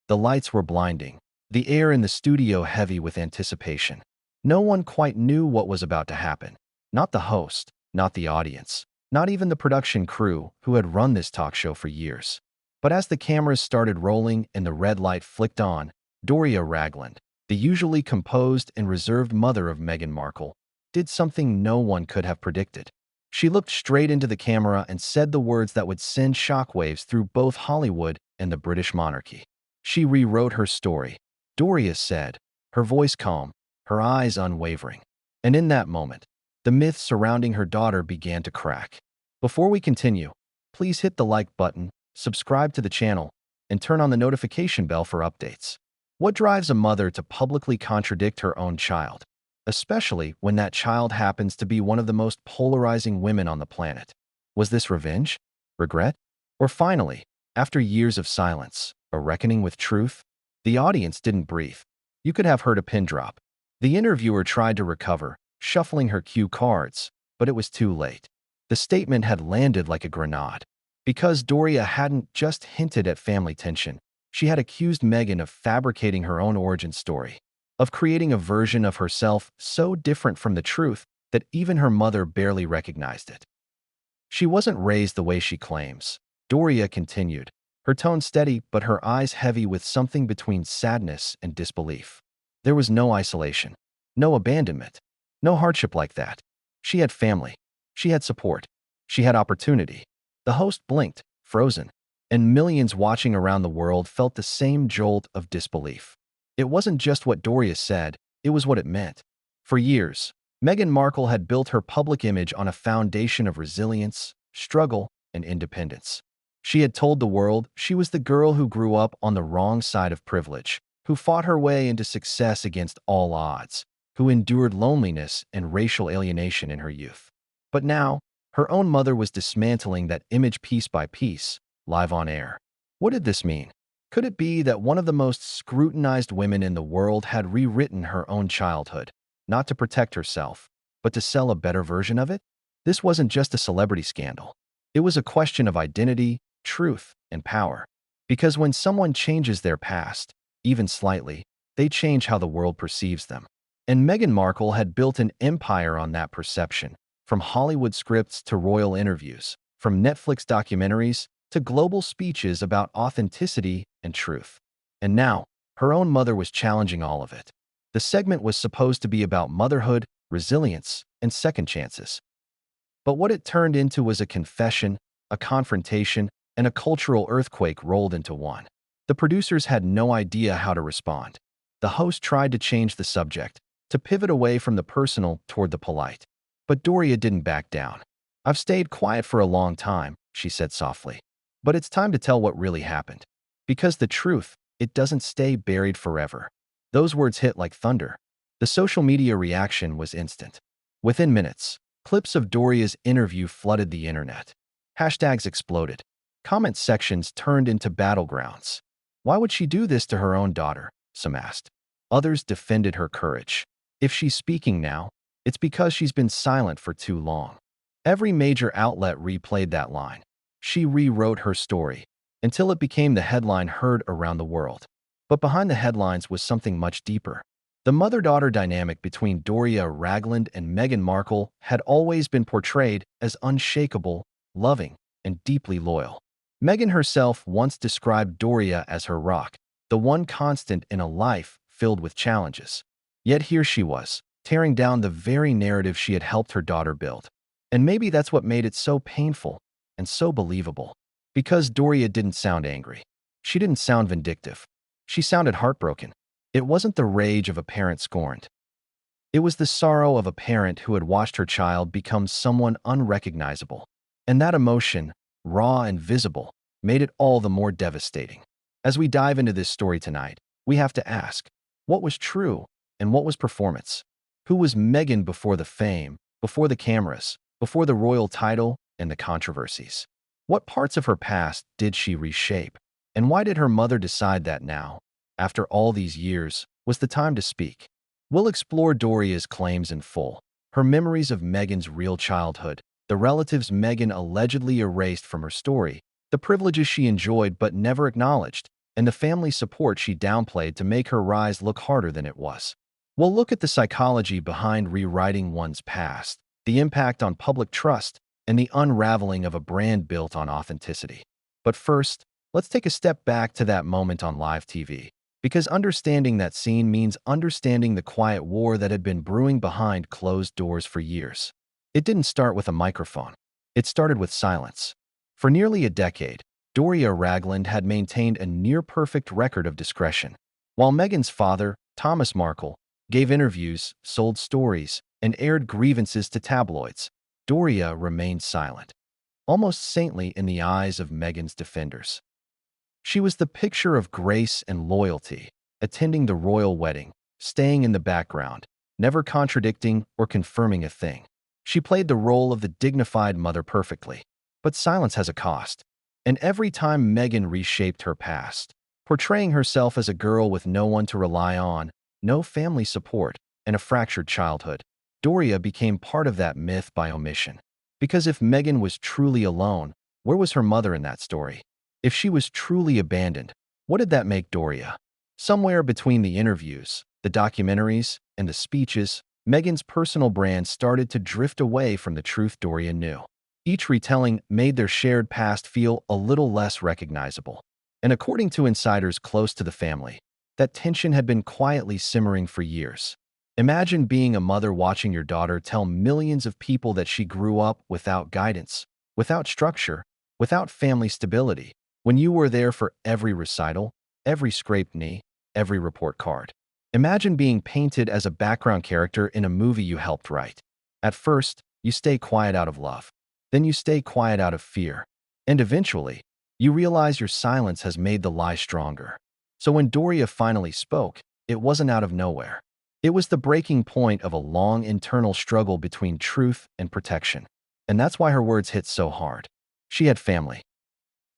The lights were blinding, the air in the studio heavy with anticipation. No one quite knew what was about to happen. Not the host, not the audience, not even the production crew who had run this talk show for years. But as the cameras started rolling and the red light flicked on, Doria Ragland, the usually composed and reserved mother of Meghan Markle, did something no one could have predicted. She looked straight into the camera and said the words that would send shockwaves through both Hollywood and the British monarchy. She rewrote her story, Doria said, her voice calm, her eyes unwavering. And in that moment, the myth surrounding her daughter began to crack. Before we continue, please hit the like button, subscribe to the channel, and turn on the notification bell for updates. What drives a mother to publicly contradict her own child, especially when that child happens to be one of the most polarizing women on the planet? Was this revenge? Regret? Or finally, after years of silence, a reckoning with truth? The audience didn't breathe. You could have heard a pin drop. The interviewer tried to recover, shuffling her cue cards, but it was too late. The statement had landed like a grenade. Because Doria hadn't just hinted at family tension, she had accused Meghan of fabricating her own origin story, of creating a version of herself so different from the truth that even her mother barely recognized it. She wasn't raised the way she claims, Doria continued, her tone steady but her eyes heavy with something between sadness and disbelief. There was no isolation, no abandonment, no hardship like that. She had family. She had support. She had opportunity. The host blinked, frozen, and millions watching around the world felt the same jolt of disbelief. It wasn't just what Doria said, it was what it meant. For years, Meghan Markle had built her public image on a foundation of resilience, struggle, and independence. She had told the world she was the girl who grew up on the wrong side of privilege, who fought her way into success against all odds, who endured loneliness and racial alienation in her youth. But now, her own mother was dismantling that image piece by piece, live on air. What did this mean? Could it be that one of the most scrutinized women in the world had rewritten her own childhood, not to protect herself, but to sell a better version of it? This wasn't just a celebrity scandal. It was a question of identity, truth, and power. Because when someone changes their past, even slightly, they change how the world perceives them. And Meghan Markle had built an empire on that perception, from Hollywood scripts to royal interviews, from Netflix documentaries to global speeches about authenticity and truth. And now, her own mother was challenging all of it. The segment was supposed to be about motherhood, resilience, and second chances. But what it turned into was a confession, a confrontation, and a cultural earthquake rolled into one. The producers had no idea how to respond. The host tried to change the subject, to pivot away from the personal toward the polite. But Doria didn't back down. "I've stayed quiet for a long time," she said softly. "But it's time to tell what really happened. Because the truth, it doesn't stay buried forever." Those words hit like thunder. The social media reaction was instant. Within minutes, clips of Doria's interview flooded the internet. Hashtags exploded. Comment sections turned into battlegrounds. Why would she do this to her own daughter? Some asked. Others defended her courage. If she's speaking now, it's because she's been silent for too long. Every major outlet replayed that line. She rewrote her story until it became the headline heard around the world. But behind the headlines was something much deeper. The mother-daughter dynamic between Doria Ragland and Meghan Markle had always been portrayed as unshakable, loving, and deeply loyal. Meghan herself once described Doria as her rock, the one constant in a life filled with challenges. Yet here she was, tearing down the very narrative she had helped her daughter build. And maybe that's what made it so painful and so believable. Because Doria didn't sound angry. She didn't sound vindictive. She sounded heartbroken. It wasn't the rage of a parent scorned. It was the sorrow of a parent who had watched her child become someone unrecognizable. And that emotion, raw and visible, made it all the more devastating. As we dive into this story tonight, we have to ask, what was true and what was performance? Who was Meghan before the fame, before the cameras, before the royal title and the controversies? What parts of her past did she reshape? And why did her mother decide that now, after all these years, was the time to speak? We'll explore Doria's claims in full, her memories of Meghan's real childhood, the relatives Meghan allegedly erased from her story, the privileges she enjoyed but never acknowledged, and the family support she downplayed to make her rise look harder than it was. We'll look at the psychology behind rewriting one's past, the impact on public trust, and the unraveling of a brand built on authenticity. But first, let's take a step back to that moment on live TV, because understanding that scene means understanding the quiet war that had been brewing behind closed doors for years. It didn't start with a microphone. It started with silence. For nearly a decade, Doria Ragland had maintained a near-perfect record of discretion. While Meghan's father, Thomas Markle, gave interviews, sold stories, and aired grievances to tabloids, Doria remained silent, almost saintly in the eyes of Meghan's defenders. She was the picture of grace and loyalty, attending the royal wedding, staying in the background, never contradicting or confirming a thing. She played the role of the dignified mother perfectly. But silence has a cost. And every time Meghan reshaped her past, portraying herself as a girl with no one to rely on, no family support, and a fractured childhood, Doria became part of that myth by omission. Because if Meghan was truly alone, where was her mother in that story? If she was truly abandoned, what did that make Doria? Somewhere between the interviews, the documentaries, and the speeches, Meghan's personal brand started to drift away from the truth Doria knew. Each retelling made their shared past feel a little less recognizable. And according to insiders close to the family, that tension had been quietly simmering for years. Imagine being a mother watching your daughter tell millions of people that she grew up without guidance, without structure, without family stability, when you were there for every recital, every scraped knee, every report card. Imagine being painted as a background character in a movie you helped write. At first, you stay quiet out of love. Then you stay quiet out of fear. And eventually, you realize your silence has made the lie stronger. So when Doria finally spoke, it wasn't out of nowhere. It was the breaking point of a long internal struggle between truth and protection. And that's why her words hit so hard. She had family.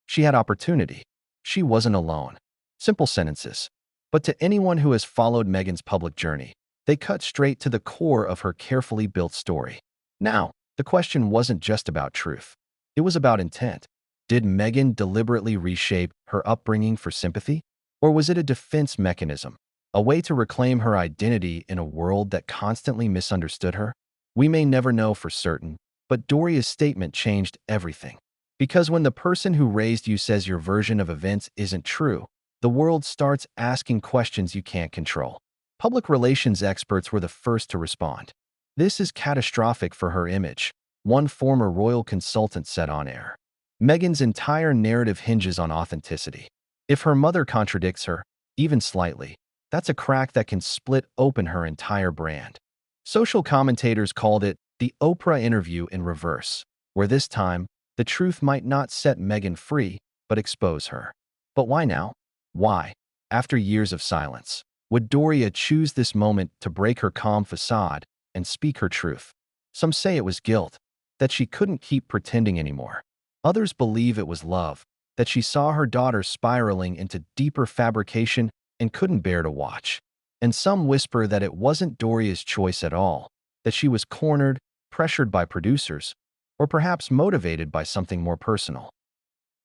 She had opportunity. She wasn't alone. Simple sentences. But to anyone who has followed Meghan's public journey, they cut straight to the core of her carefully built story. Now, the question wasn't just about truth. It was about intent. Did Meghan deliberately reshape her upbringing for sympathy? Or was it a defense mechanism, a way to reclaim her identity in a world that constantly misunderstood her? We may never know for certain, but Doria's statement changed everything. Because when the person who raised you says your version of events isn't true, the world starts asking questions you can't control. Public relations experts were the first to respond. This is catastrophic for her image, one former royal consultant said on air. Meghan's entire narrative hinges on authenticity. If her mother contradicts her, even slightly, that's a crack that can split open her entire brand. Social commentators called it the Oprah interview in reverse, where this time, the truth might not set Meghan free, but expose her. But why now? Why, after years of silence, would Doria choose this moment to break her calm facade and speak her truth? Some say it was guilt, that she couldn't keep pretending anymore. Others believe it was love, that she saw her daughter spiraling into deeper fabrication and couldn't bear to watch. And some whisper that it wasn't Doria's choice at all, that she was cornered, pressured by producers, or perhaps motivated by something more personal.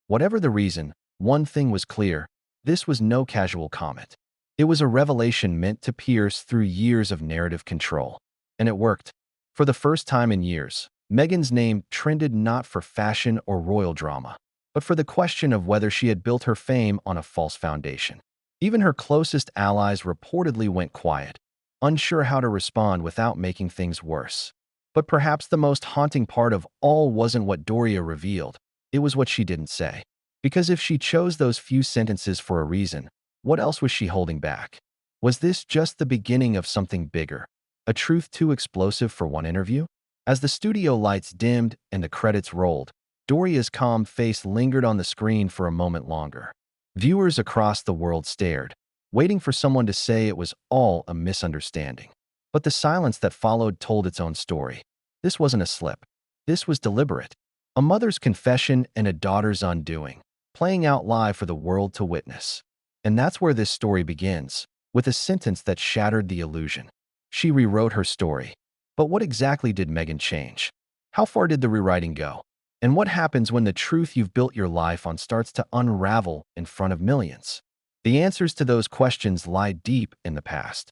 Whatever the reason, one thing was clear: this was no casual comment. It was a revelation meant to pierce through years of narrative control. And it worked. For the first time in years, Meghan's name trended not for fashion or royal drama, but for the question of whether she had built her fame on a false foundation. Even her closest allies reportedly went quiet, unsure how to respond without making things worse. But perhaps the most haunting part of all wasn't what Doria revealed, it was what she didn't say. Because if she chose those few sentences for a reason, what else was she holding back? Was this just the beginning of something bigger? A truth too explosive for one interview? As the studio lights dimmed and the credits rolled, Doria's calm face lingered on the screen for a moment longer. Viewers across the world stared, waiting for someone to say it was all a misunderstanding. But the silence that followed told its own story. This wasn't a slip. This was deliberate. A mother's confession and a daughter's undoing, playing out live for the world to witness. And that's where this story begins, with a sentence that shattered the illusion. She rewrote her story. But what exactly did Meghan change? How far did the rewriting go? And what happens when the truth you've built your life on starts to unravel in front of millions? The answers to those questions lie deep in the past.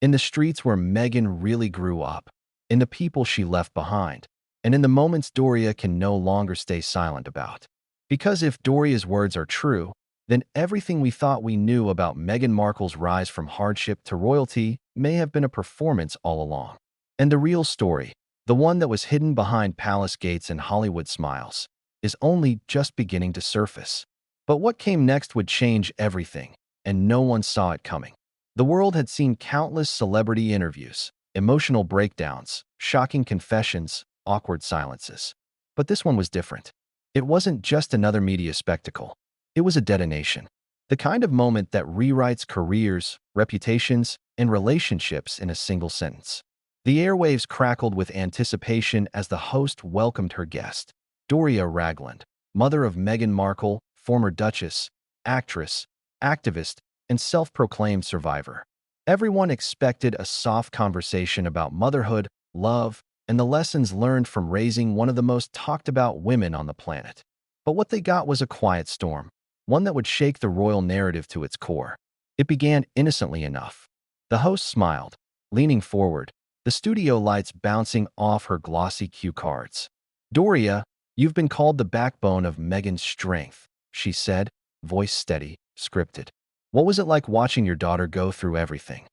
In the streets where Meghan really grew up, in the people she left behind, and in the moments Doria can no longer stay silent about. Because if Doria's words are true, then everything we thought we knew about Meghan Markle's rise from hardship to royalty may have been a performance all along. And the real story, the one that was hidden behind palace gates and Hollywood smiles, is only just beginning to surface. But what came next would change everything, and no one saw it coming. The world had seen countless celebrity interviews, emotional breakdowns, shocking confessions, awkward silences. But this one was different. It wasn't just another media spectacle. It was a detonation. The kind of moment that rewrites careers, reputations, and relationships in a single sentence. The airwaves crackled with anticipation as the host welcomed her guest, Doria Ragland, mother of Meghan Markle, former duchess, actress, activist, and self-proclaimed survivor. Everyone expected a soft conversation about motherhood, love, and the lessons learned from raising one of the most talked-about women on the planet. But what they got was a quiet storm, one that would shake the royal narrative to its core. It began innocently enough. The host smiled, leaning forward, the studio lights bouncing off her glossy cue cards. "Doria, you've been called the backbone of Meghan's strength," she said, voice steady, scripted. "What was it like watching your daughter go through everything?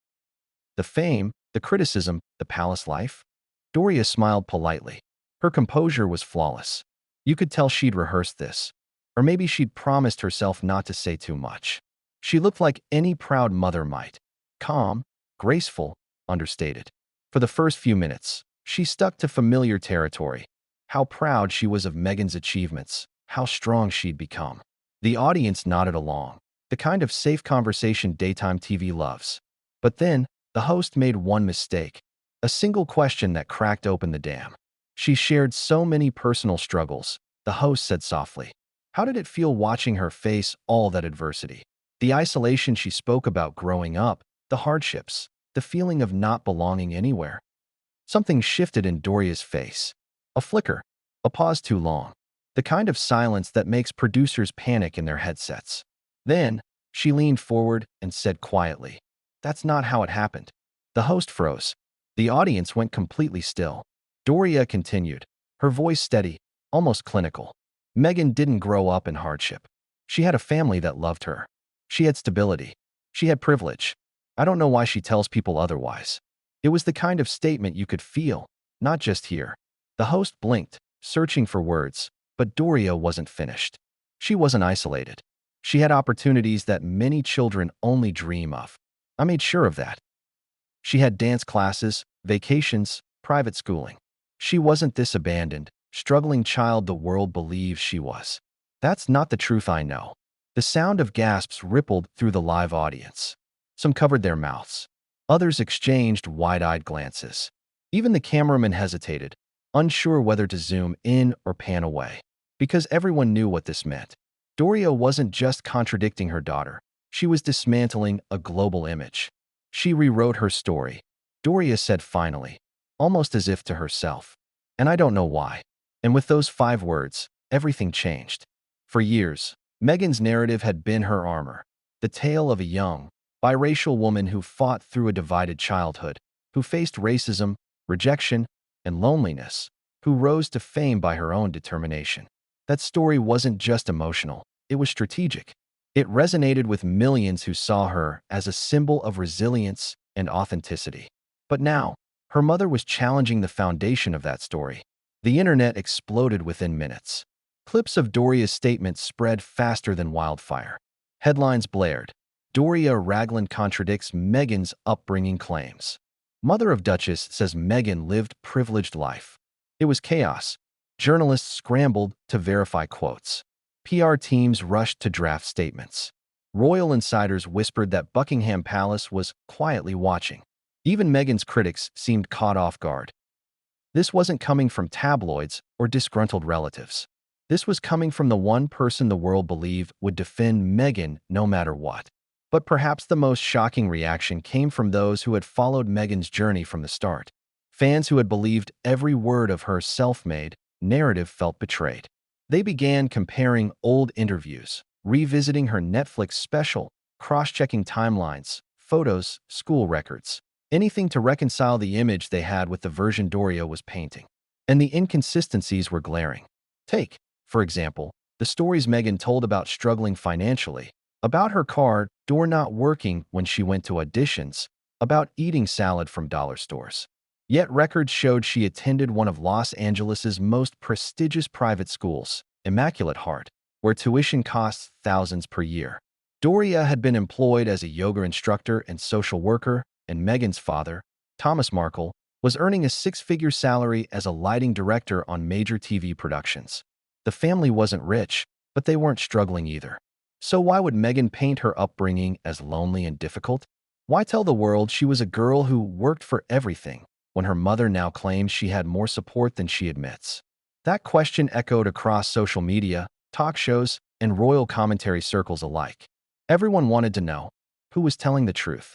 The fame, the criticism, the palace life?" Doria smiled politely. Her composure was flawless. You could tell she'd rehearsed this. Or maybe she'd promised herself not to say too much. She looked like any proud mother might. Calm, graceful, understated. For the first few minutes, she stuck to familiar territory. How proud she was of Meghan's achievements, how strong she'd become. The audience nodded along, the kind of safe conversation daytime TV loves. But then, the host made one mistake, a single question that cracked open the dam. She shared so many personal struggles, the host said softly. How did it feel watching her face all that adversity? The isolation she spoke about growing up, the hardships, the feeling of not belonging anywhere. Something shifted in Doria's face. A flicker, a pause too long, the kind of silence that makes producers panic in their headsets. Then, she leaned forward and said quietly, "That's not how it happened." The host froze. The audience went completely still. Doria continued, her voice steady, almost clinical. Meghan didn't grow up in hardship. She had a family that loved her. She had stability. She had privilege. I don't know why she tells people otherwise. It was the kind of statement you could feel, not just hear. The host blinked, searching for words, but Doria wasn't finished. She wasn't isolated. She had opportunities that many children only dream of. I made sure of that. She had dance classes, vacations, private schooling. She wasn't this abandoned, struggling child the world believes she was. That's not the truth, I know. The sound of gasps rippled through the live audience. Some covered their mouths. Others exchanged wide-eyed glances. Even the cameraman hesitated, unsure whether to zoom in or pan away. Because everyone knew what this meant. Doria wasn't just contradicting her daughter. She was dismantling a global image. She rewrote her story. Doria said finally, almost as if to herself. And I don't know why. And with those 5 words, everything changed. For years, Meghan's narrative had been her armor. The tale of a young, biracial woman who fought through a divided childhood, who faced racism, rejection, and loneliness, who rose to fame by her own determination. That story wasn't just emotional, it was strategic. It resonated with millions who saw her as a symbol of resilience and authenticity. But now, her mother was challenging the foundation of that story. The internet exploded within minutes. Clips of Doria's statement spread faster than wildfire. Headlines blared. Doria Ragland contradicts Meghan's upbringing claims. Mother of Duchess says Meghan lived privileged life. It was chaos. Journalists scrambled to verify quotes. PR teams rushed to draft statements. Royal insiders whispered that Buckingham Palace was quietly watching. Even Meghan's critics seemed caught off guard. This wasn't coming from tabloids or disgruntled relatives. This was coming from the one person the world believed would defend Meghan no matter what. But perhaps the most shocking reaction came from those who had followed Meghan's journey from the start. Fans who had believed every word of her self-made narrative felt betrayed. They began comparing old interviews, revisiting her Netflix special, cross-checking timelines, photos, school records, anything to reconcile the image they had with the version Doria was painting. And the inconsistencies were glaring. Take, for example, the stories Meghan told about struggling financially, about her car door not working when she went to auditions, about eating salad from dollar stores. Yet records showed she attended one of Los Angeles's most prestigious private schools, Immaculate Heart, where tuition costs thousands per year. Doria had been employed as a yoga instructor and social worker, and Meghan's father, Thomas Markle, was earning a six-figure salary as a lighting director on major TV productions. The family wasn't rich, but they weren't struggling either. So why would Meghan paint her upbringing as lonely and difficult? Why tell the world she was a girl who worked for everything, when her mother now claims she had more support than she admits? That question echoed across social media, talk shows, and royal commentary circles alike. Everyone wanted to know who was telling the truth.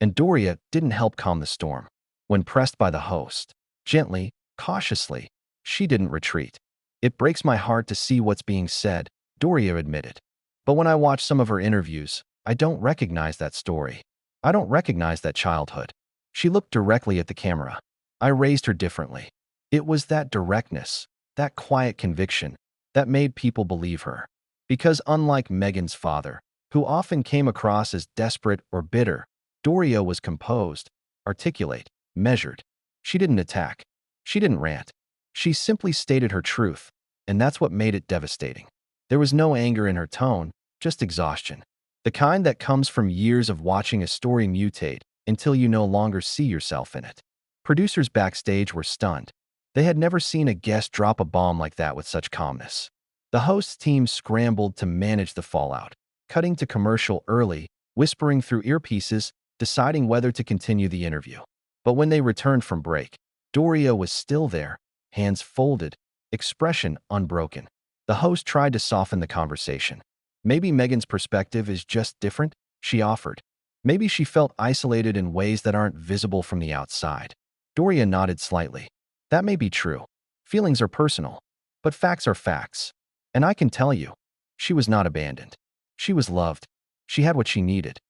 And Doria didn't help calm the storm. When pressed by the host, gently, cautiously, she didn't retreat. "It breaks my heart to see what's being said," Doria admitted. "But when I watch some of her interviews, I don't recognize that story. I don't recognize that childhood." She looked directly at the camera. "I raised her differently." It was that directness, that quiet conviction, that made people believe her. Because unlike Meghan's father, who often came across as desperate or bitter, Doria was composed, articulate, measured. She didn't attack. She didn't rant. She simply stated her truth, and that's what made it devastating. There was no anger in her tone, just exhaustion. The kind that comes from years of watching a story mutate until you no longer see yourself in it. Producers backstage were stunned. They had never seen a guest drop a bomb like that with such calmness. The host's team scrambled to manage the fallout, cutting to commercial early, whispering through earpieces, deciding whether to continue the interview. But when they returned from break, Doria was still there, hands folded, expression unbroken. The host tried to soften the conversation. "Maybe Meghan's perspective is just different," she offered. "Maybe she felt isolated in ways that aren't visible from the outside." Doria nodded slightly. "That may be true. Feelings are personal, but facts are facts. And I can tell you, she was not abandoned. She was loved. She had what she needed."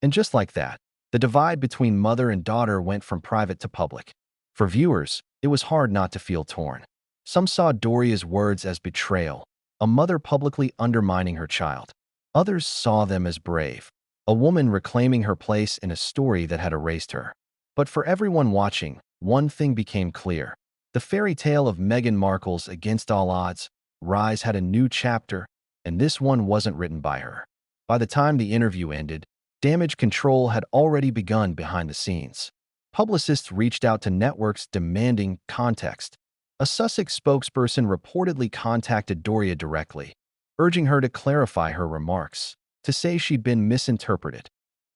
And just like that, the divide between mother and daughter went from private to public. For viewers, it was hard not to feel torn. Some saw Doria's words as betrayal, a mother publicly undermining her child. Others saw them as brave, a woman reclaiming her place in a story that had erased her. But for everyone watching, one thing became clear. The fairy tale of Meghan Markle's against all odds rise had a new chapter, and this one wasn't written by her. By the time the interview ended, damage control had already begun behind the scenes. Publicists reached out to networks demanding context. A Sussex spokesperson reportedly contacted Doria directly, urging her to clarify her remarks, to say she'd been misinterpreted.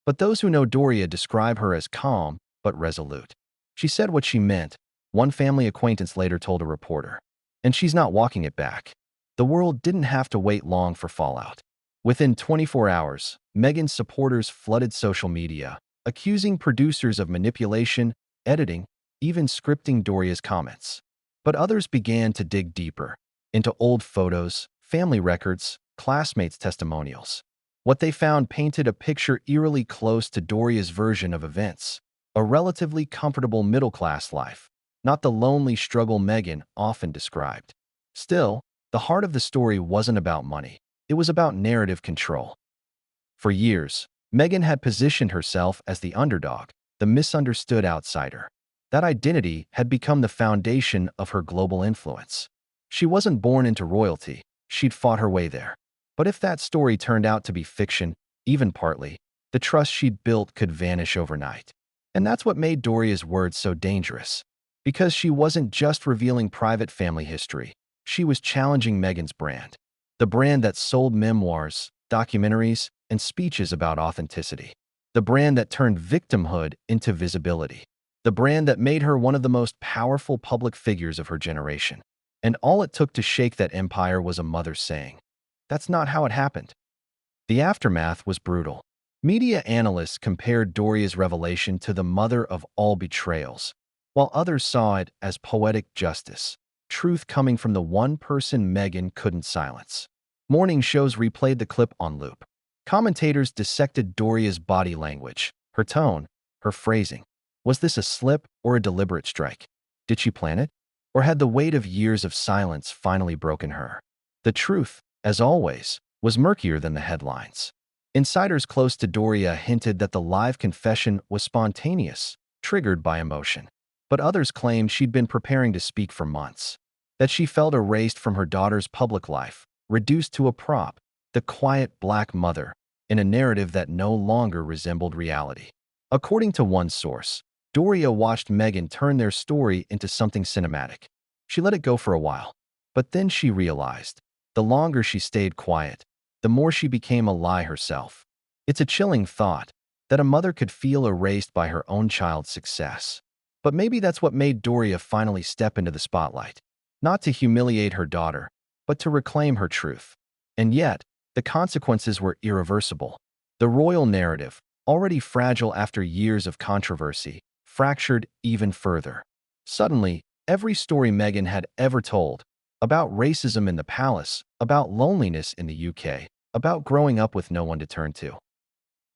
But those who know Doria describe her as calm but resolute. "She said what she meant," one family acquaintance later told a reporter. "And she's not walking it back." The world didn't have to wait long for fallout. Within 24 hours, Meghan's supporters flooded social media, accusing producers of manipulation, editing, even scripting Doria's comments. But others began to dig deeper, into old photos, family records, classmates' testimonials. What they found painted a picture eerily close to Doria's version of events, a relatively comfortable middle-class life, not the lonely struggle Meghan often described. Still, the heart of the story wasn't about money. It was about narrative control. For years, Meghan had positioned herself as the underdog, the misunderstood outsider. That identity had become the foundation of her global influence. She wasn't born into royalty. She'd fought her way there. But if that story turned out to be fiction, even partly, the trust she'd built could vanish overnight. And that's what made Doria's words so dangerous. Because she wasn't just revealing private family history. She was challenging Meghan's brand. The brand that sold memoirs, documentaries, and speeches about authenticity. The brand that turned victimhood into visibility. The brand that made her one of the most powerful public figures of her generation. And all it took to shake that empire was a mother saying, "That's not how it happened." The aftermath was brutal. Media analysts compared Doria's revelation to the mother of all betrayals, while others saw it as poetic justice, truth coming from the one person Meghan couldn't silence. Morning shows replayed the clip on loop. Commentators dissected Doria's body language, her tone, her phrasing. Was this a slip or a deliberate strike? Did she plan it? Or had the weight of years of silence finally broken her? The truth, as always, was murkier than the headlines. Insiders close to Doria hinted that the live confession was spontaneous, triggered by emotion. But others claimed she'd been preparing to speak for months, that she felt erased from her daughter's public life, reduced to a prop, the quiet black mother, in a narrative that no longer resembled reality. According to one source, Doria watched Meghan turn their story into something cinematic. She let it go for a while, but then she realized, the longer she stayed quiet, the more she became a lie herself. It's a chilling thought, that a mother could feel erased by her own child's success. But maybe that's what made Doria finally step into the spotlight. Not to humiliate her daughter, but to reclaim her truth. And yet, the consequences were irreversible. The royal narrative, already fragile after years of controversy, fractured even further. Suddenly, every story Meghan had ever told, about racism in the palace, about loneliness in the UK, about growing up with no one to turn to,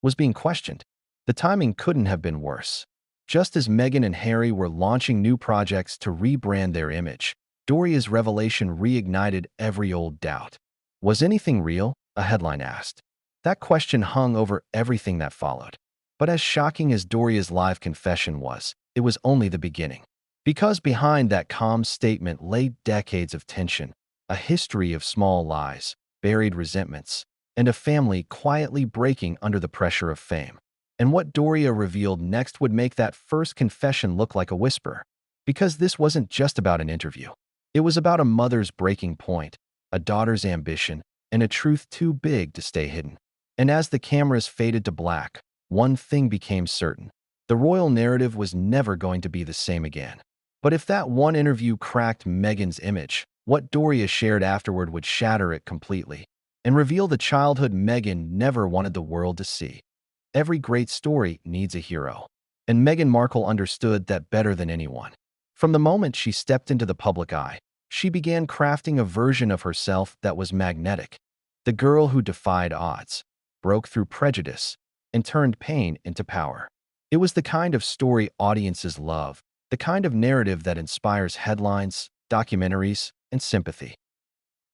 was being questioned. The timing couldn't have been worse. Just as Meghan and Harry were launching new projects to rebrand their image, Doria's revelation reignited every old doubt. Was anything real? A headline asked. That question hung over everything that followed. But as shocking as Doria's live confession was, it was only the beginning. Because behind that calm statement lay decades of tension, a history of small lies, buried resentments, and a family quietly breaking under the pressure of fame. And what Doria revealed next would make that first confession look like a whisper. Because this wasn't just about an interview. It was about a mother's breaking point, a daughter's ambition, and a truth too big to stay hidden. And as the cameras faded to black, one thing became certain. The royal narrative was never going to be the same again. But if that one interview cracked Meghan's image, what Doria shared afterward would shatter it completely and reveal the childhood Meghan never wanted the world to see. Every great story needs a hero, and Meghan Markle understood that better than anyone. From the moment she stepped into the public eye, she began crafting a version of herself that was magnetic, the girl who defied odds, broke through prejudice, and turned pain into power. It was the kind of story audiences love, the kind of narrative that inspires headlines, documentaries, and sympathy.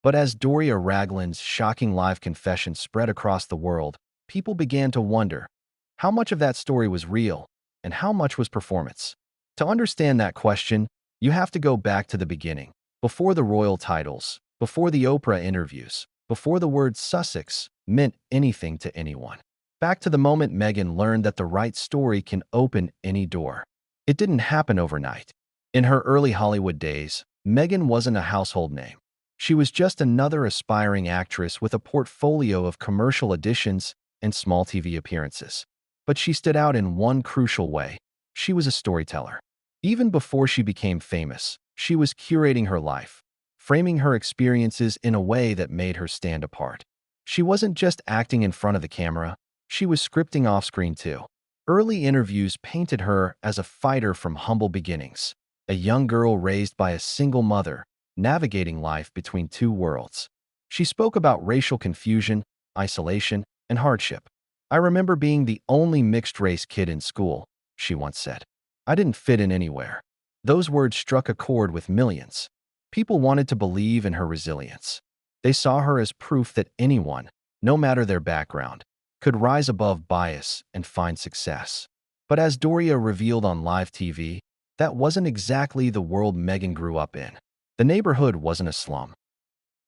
But as Doria Ragland's shocking live confession spread across the world, people began to wonder, how much of that story was real, and how much was performance? To understand that question, you have to go back to the beginning, before the royal titles, before the Oprah interviews, before the word Sussex meant anything to anyone. Back to the moment Meghan learned that the right story can open any door. It didn't happen overnight. In her early Hollywood days, Meghan wasn't a household name. She was just another aspiring actress with a portfolio of commercial auditions and small TV appearances. But she stood out in one crucial way. She was a storyteller. Even before she became famous, she was curating her life, framing her experiences in a way that made her stand apart. She wasn't just acting in front of the camera, she was scripting off-screen too. Early interviews painted her as a fighter from humble beginnings, a young girl raised by a single mother, navigating life between two worlds. She spoke about racial confusion, isolation, and hardship. "I remember being the only mixed-race kid in school," she once said. "I didn't fit in anywhere." Those words struck a chord with millions. People wanted to believe in her resilience. They saw her as proof that anyone, no matter their background, could rise above bias and find success. But as Doria revealed on live TV, that wasn't exactly the world Meghan grew up in. The neighborhood wasn't a slum.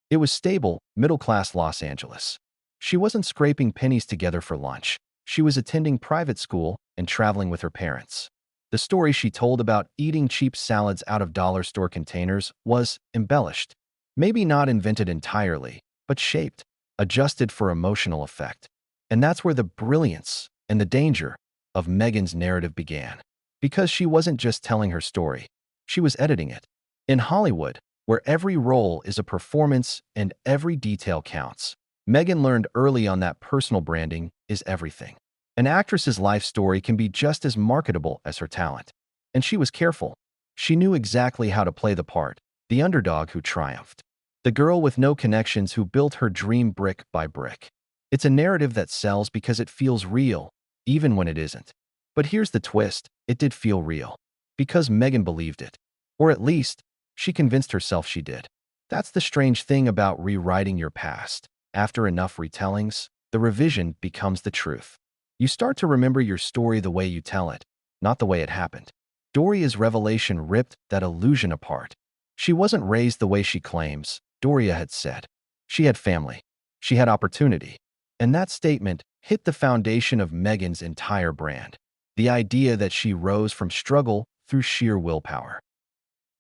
It was stable, middle-class Los Angeles. She wasn't scraping pennies together for lunch. She was attending private school and traveling with her parents. The story she told about eating cheap salads out of dollar store containers was embellished. Maybe not invented entirely, but shaped, adjusted for emotional effect. And that's where the brilliance and the danger of Meghan's narrative began. Because she wasn't just telling her story, she was editing it. In Hollywood, where every role is a performance and every detail counts, Meghan learned early on that personal branding is everything. An actress's life story can be just as marketable as her talent. And she was careful. She knew exactly how to play the part, the underdog who triumphed, the girl with no connections who built her dream brick by brick. It's a narrative that sells because it feels real, even when it isn't. But here's the twist, it did feel real. Because Meghan believed it. Or at least, she convinced herself she did. That's the strange thing about rewriting your past. After enough retellings, the revision becomes the truth. You start to remember your story the way you tell it, not the way it happened. Doria's revelation ripped that illusion apart. She wasn't raised the way she claims, Doria had said. She had family. She had opportunity. And that statement hit the foundation of Meghan's entire brand. The idea that she rose from struggle through sheer willpower.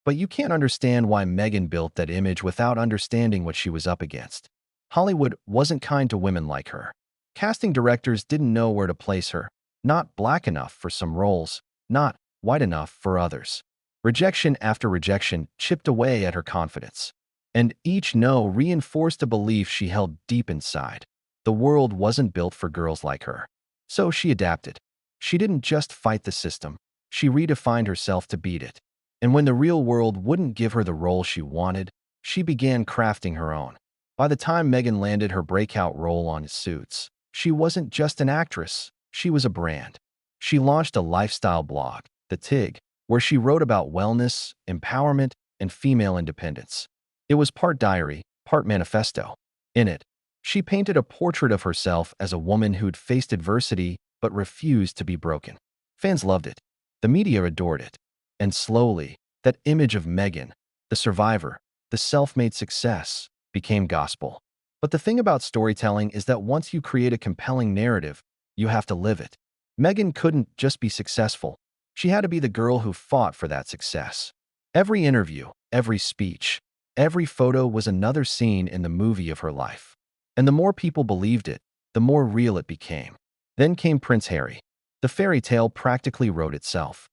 But you can't understand why Meghan built that image without understanding what she was up against. Hollywood wasn't kind to women like her. Casting directors didn't know where to place her. Not black enough for some roles, not white enough for others. Rejection after rejection chipped away at her confidence. And each no reinforced a belief she held deep inside. The world wasn't built for girls like her. So she adapted. She didn't just fight the system. She redefined herself to beat it. And when the real world wouldn't give her the role she wanted, she began crafting her own. By the time Meghan landed her breakout role on Suits, she wasn't just an actress, she was a brand. She launched a lifestyle blog, The Tig, where she wrote about wellness, empowerment, and female independence. It was part diary, part manifesto. In it, she painted a portrait of herself as a woman who'd faced adversity but refused to be broken. Fans loved it. The media adored it. And slowly, that image of Meghan, the survivor, the self-made success, became gospel. But the thing about storytelling is that once you create a compelling narrative, you have to live it. Meghan couldn't just be successful. She had to be the girl who fought for that success. Every interview, every speech, every photo was another scene in the movie of her life. And the more people believed it, the more real it became. Then came Prince Harry. The fairy tale practically wrote itself.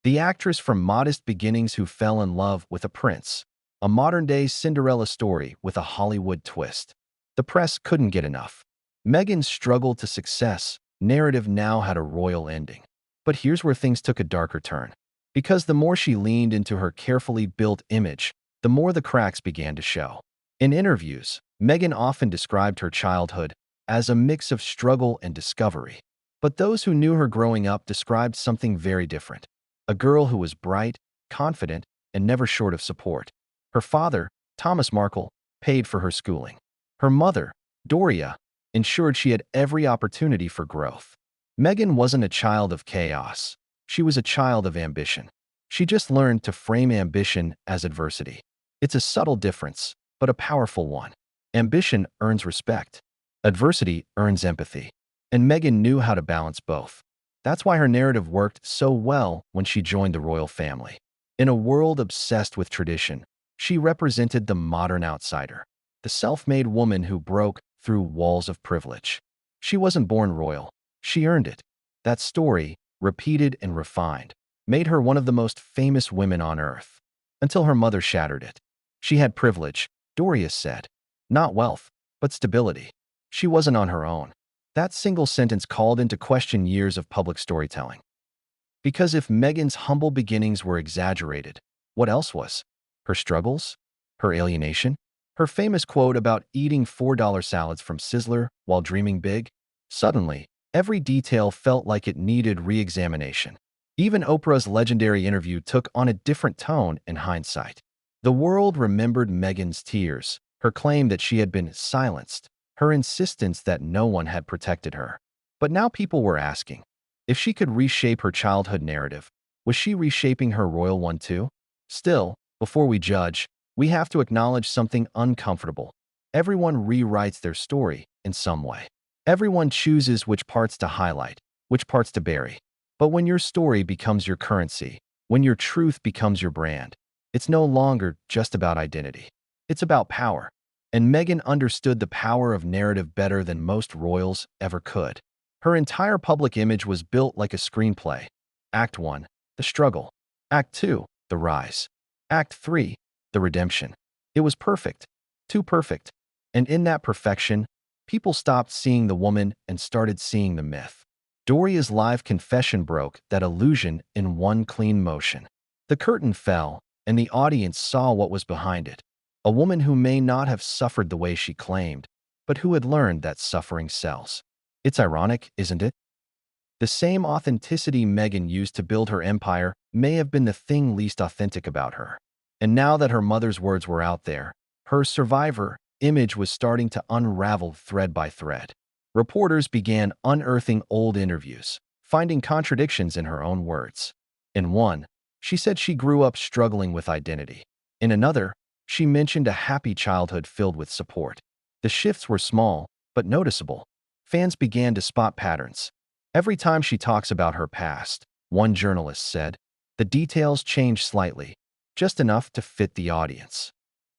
The actress from modest beginnings who fell in love with a prince. A modern-day Cinderella story with a Hollywood twist. The press couldn't get enough. Meghan's struggle to success narrative now had a royal ending. But here's where things took a darker turn. Because the more she leaned into her carefully built image, the more the cracks began to show. In interviews, Meghan often described her childhood as a mix of struggle and discovery. But those who knew her growing up described something very different. A girl who was bright, confident, and never short of support. Her father, Thomas Markle, paid for her schooling. Her mother, Doria, ensured she had every opportunity for growth. Meghan wasn't a child of chaos. She was a child of ambition. She just learned to frame ambition as adversity. It's a subtle difference, but a powerful one. Ambition earns respect. Adversity earns empathy. And Meghan knew how to balance both. That's why her narrative worked so well when she joined the royal family. In a world obsessed with tradition, she represented the modern outsider, the self-made woman who broke through walls of privilege. She wasn't born royal. She earned it. That story, repeated and refined, made her one of the most famous women on earth. Until her mother shattered it. She had privilege, Doria said. Not wealth, but stability. She wasn't on her own. That single sentence called into question years of public storytelling. Because if Meghan's humble beginnings were exaggerated, what else was? Her struggles? Her alienation? Her famous quote about eating $4 salads from Sizzler while dreaming big? Suddenly, every detail felt like it needed re-examination. Even Oprah's legendary interview took on a different tone in hindsight. The world remembered Meghan's tears, her claim that she had been silenced, her insistence that no one had protected her. But now people were asking, if she could reshape her childhood narrative, was she reshaping her royal one too? Still, before we judge, we have to acknowledge something uncomfortable. Everyone rewrites their story in some way. Everyone chooses which parts to highlight, which parts to bury. But when your story becomes your currency, when your truth becomes your brand, it's no longer just about identity. It's about power. And Meghan understood the power of narrative better than most royals ever could. Her entire public image was built like a screenplay. Act 1, the struggle. Act 2, the rise. Act 3, the redemption. It was perfect. Too perfect. And in that perfection, people stopped seeing the woman and started seeing the myth. Doria's live confession broke that illusion in one clean motion. The curtain fell, and the audience saw what was behind it. A woman who may not have suffered the way she claimed, but who had learned that suffering sells. It's ironic, isn't it? The same authenticity Meghan used to build her empire may have been the thing least authentic about her. And now that her mother's words were out there, her survivor image was starting to unravel thread by thread. Reporters began unearthing old interviews, finding contradictions in her own words. In one, she said she grew up struggling with identity. In another, she mentioned a happy childhood filled with support. The shifts were small, but noticeable. Fans began to spot patterns. Every time she talks about her past, one journalist said, the details change slightly, just enough to fit the audience.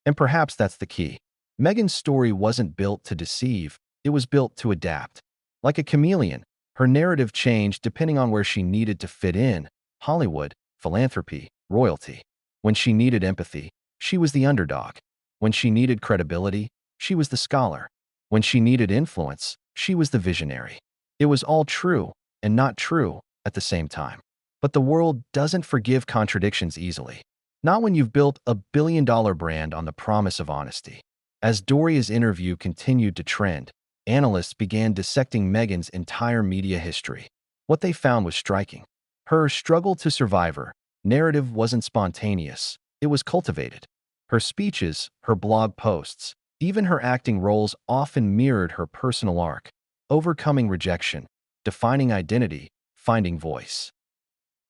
And perhaps that's the key. Meghan's story wasn't built to deceive, it was built to adapt. Like a chameleon, her narrative changed depending on where she needed to fit in: Hollywood, philanthropy, royalty. When she needed empathy, she was the underdog. When she needed credibility, she was the scholar. When she needed influence, she was the visionary. It was all true and not true at the same time. But the world doesn't forgive contradictions easily. Not when you've built a billion-dollar brand on the promise of honesty. As Doria's interview continued to trend, analysts began dissecting Meghan's entire media history. What they found was striking. Her struggle to survivor narrative wasn't spontaneous, it was cultivated. Her speeches, her blog posts, even her acting roles often mirrored her personal arc: overcoming rejection, defining identity, finding voice.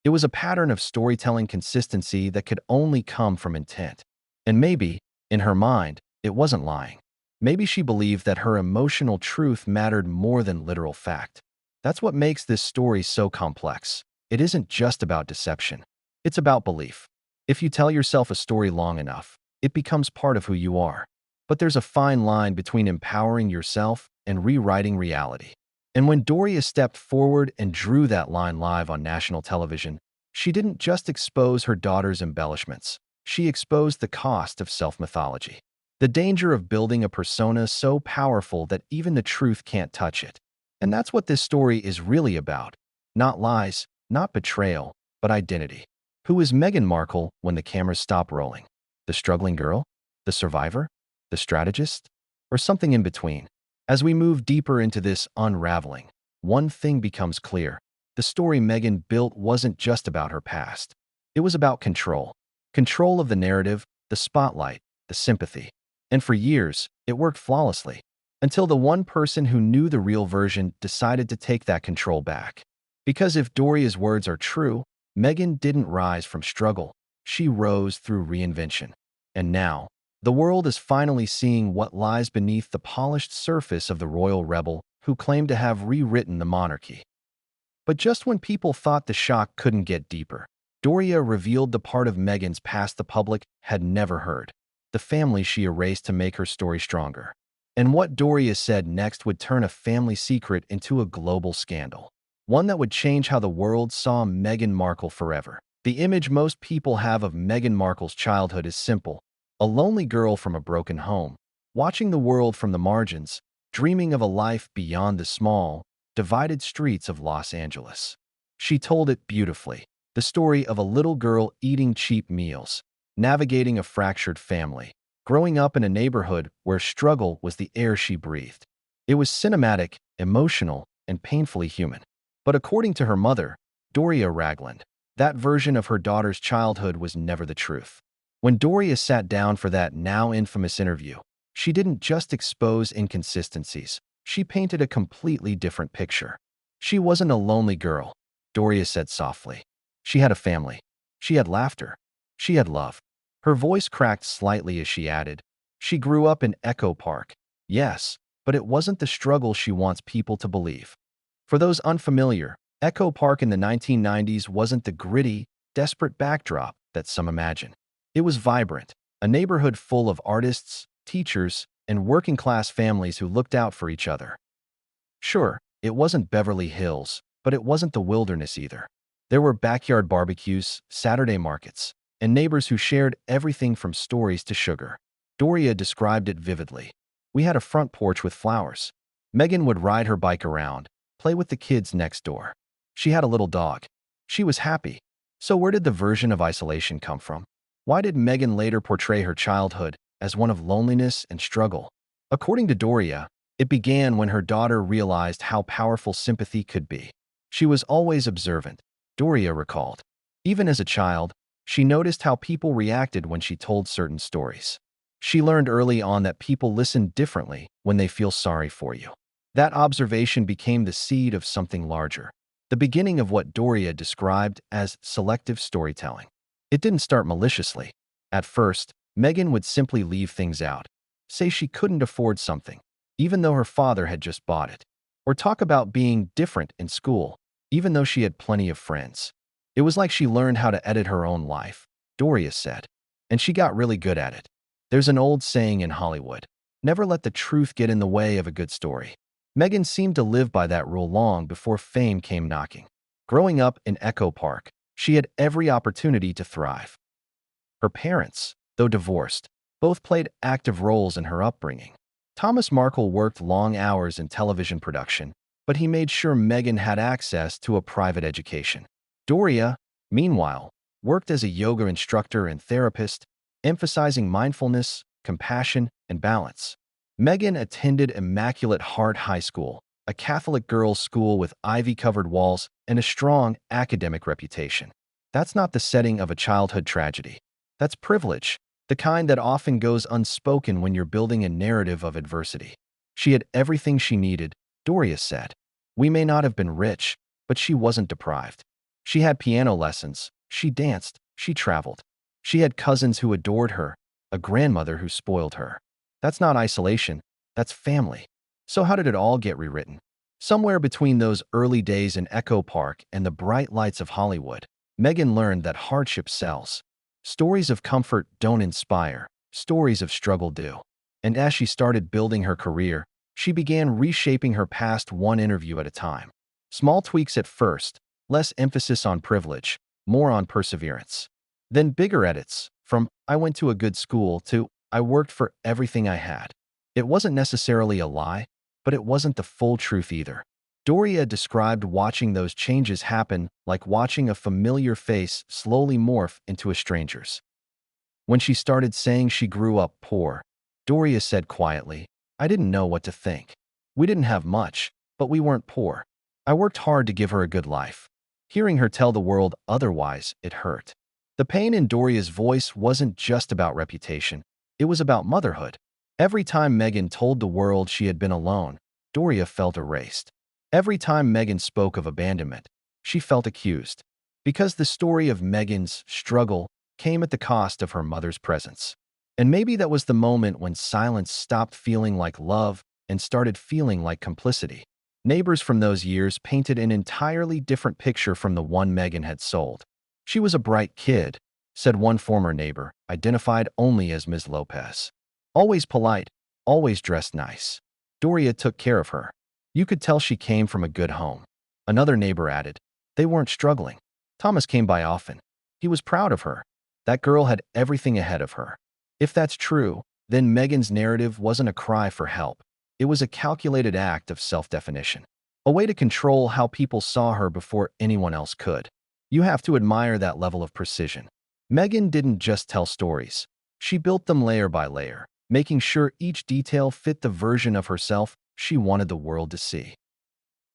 It was a pattern of storytelling consistency that could only come from intent. And maybe, in her mind, it wasn't lying. Maybe she believed that her emotional truth mattered more than literal fact. That's what makes this story so complex. It isn't just about deception. It's about belief. If you tell yourself a story long enough, it becomes part of who you are. But there's a fine line between empowering yourself and rewriting reality. And when Doria stepped forward and drew that line live on national television, she didn't just expose her daughter's embellishments. She exposed the cost of self-mythology. The danger of building a persona so powerful that even the truth can't touch it. And that's what this story is really about. Not lies, not betrayal, but identity. Who is Meghan Markle when the cameras stop rolling? The struggling girl? The survivor? The strategist? Or something in between? As we move deeper into this unraveling, one thing becomes clear. The story Meghan built wasn't just about her past. It was about control. Control of the narrative, the spotlight, the sympathy. And for years, it worked flawlessly. Until the one person who knew the real version decided to take that control back. Because if Doria's words are true, Meghan didn't rise from struggle. She rose through reinvention. And now, the world is finally seeing what lies beneath the polished surface of the royal rebel who claimed to have rewritten the monarchy. But just when people thought the shock couldn't get deeper, Doria revealed the part of Meghan's past the public had never heard: the family she erased to make her story stronger. And what Doria said next would turn a family secret into a global scandal. One that would change how the world saw Meghan Markle forever. The image most people have of Meghan Markle's childhood is simple: a lonely girl from a broken home, watching the world from the margins, dreaming of a life beyond the small, divided streets of Los Angeles. She told it beautifully: the story of a little girl eating cheap meals, navigating a fractured family, growing up in a neighborhood where struggle was the air she breathed. It was cinematic, emotional, and painfully human. But according to her mother, Doria Ragland, that version of her daughter's childhood was never the truth. When Doria sat down for that now infamous interview, she didn't just expose inconsistencies, she painted a completely different picture. She wasn't a lonely girl, Doria said softly. She had a family. She had laughter. She had love. Her voice cracked slightly as she added, she grew up in Echo Park. Yes, but it wasn't the struggle she wants people to believe. For those unfamiliar, Echo Park in the 1990s wasn't the gritty, desperate backdrop that some imagine. It was vibrant, a neighborhood full of artists, teachers, and working-class families who looked out for each other. Sure, it wasn't Beverly Hills, but it wasn't the wilderness either. There were backyard barbecues, Saturday markets, and neighbors who shared everything from stories to sugar. Doria described it vividly. We had a front porch with flowers. Meghan would ride her bike around, play with the kids next door. She had a little dog. She was happy. So where did the version of isolation come from? Why did Meghan later portray her childhood as one of loneliness and struggle? According to Doria, It began when her daughter realized how powerful sympathy could be. She was always observant, Doria recalled. Even as a child, she noticed how people reacted when she told certain stories. She learned early on that people listen differently when they feel sorry for you. That observation became the seed of something larger, the beginning of what Doria described as selective storytelling. It didn't start maliciously. At first, Meghan would simply leave things out, say she couldn't afford something, even though her father had just bought it, or talk about being different in school, even though she had plenty of friends. It was like she learned how to edit her own life, Doria said, and she got really good at it. There's an old saying in Hollywood, never let the truth get in the way of a good story. Meghan seemed to live by that rule long before fame came knocking. Growing up in Echo Park, she had every opportunity to thrive. Her parents, though divorced, both played active roles in her upbringing. Thomas Markle worked long hours in television production, but he made sure Meghan had access to a private education. Doria, meanwhile, worked as a yoga instructor and therapist, emphasizing mindfulness, compassion, and balance. Meghan attended Immaculate Heart High School, a Catholic girls' school with ivy-covered walls and a strong academic reputation. That's not the setting of a childhood tragedy. That's privilege, the kind that often goes unspoken when you're building a narrative of adversity. She had everything she needed, Doria said. We may not have been rich, but she wasn't deprived. She had piano lessons, she danced, she traveled. She had cousins who adored her, a grandmother who spoiled her. That's not isolation, that's family. So how did it all get rewritten? Somewhere between those early days in Echo Park and the bright lights of Hollywood, Meghan learned that hardship sells. Stories of comfort don't inspire, stories of struggle do. And as she started building her career, she began reshaping her past one interview at a time. Small tweaks at first, less emphasis on privilege, more on perseverance. Then bigger edits, from "I went to a good school" to "I worked for everything I had." It wasn't necessarily a lie, but it wasn't the full truth either. Doria described watching those changes happen like watching a familiar face slowly morph into a stranger's. When she started saying she grew up poor, Doria said quietly, "I didn't know what to think. We didn't have much, but we weren't poor. I worked hard to give her a good life." Hearing her tell the world otherwise, it hurt. The pain in Doria's voice wasn't just about reputation, it was about motherhood. Every time Meghan told the world she had been alone, Doria felt erased. Every time Meghan spoke of abandonment, she felt accused. Because the story of Meghan's struggle came at the cost of her mother's presence. And maybe that was the moment when silence stopped feeling like love and started feeling like complicity. Neighbors from those years painted an entirely different picture from the one Meghan had sold. She was a bright kid, said one former neighbor, identified only as Ms. Lopez. Always polite, always dressed nice. Doria took care of her. You could tell she came from a good home. Another neighbor added, they weren't struggling. Thomas came by often. He was proud of her. That girl had everything ahead of her. If that's true, then Meghan's narrative wasn't a cry for help. It was a calculated act of self-definition, a way to control how people saw her before anyone else could. You have to admire that level of precision. Meghan didn't just tell stories. She built them layer by layer, making sure each detail fit the version of herself she wanted the world to see.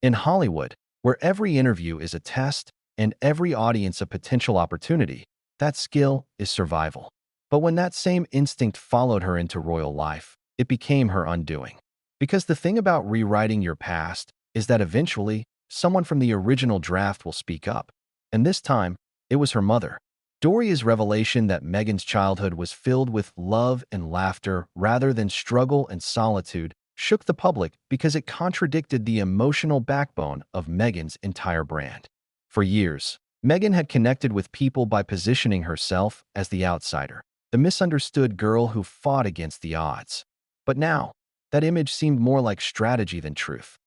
In Hollywood, where every interview is a test and every audience a potential opportunity, that skill is survival. But when that same instinct followed her into royal life, it became her undoing. Because the thing about rewriting your past is that eventually, someone from the original draft will speak up. And this time, it was her mother. Doria's revelation that Meghan's childhood was filled with love and laughter rather than struggle and solitude shook the public because it contradicted the emotional backbone of Meghan's entire brand. For years, Meghan had connected with people by positioning herself as the outsider, the misunderstood girl who fought against the odds. But now, that image seemed more like strategy than truth.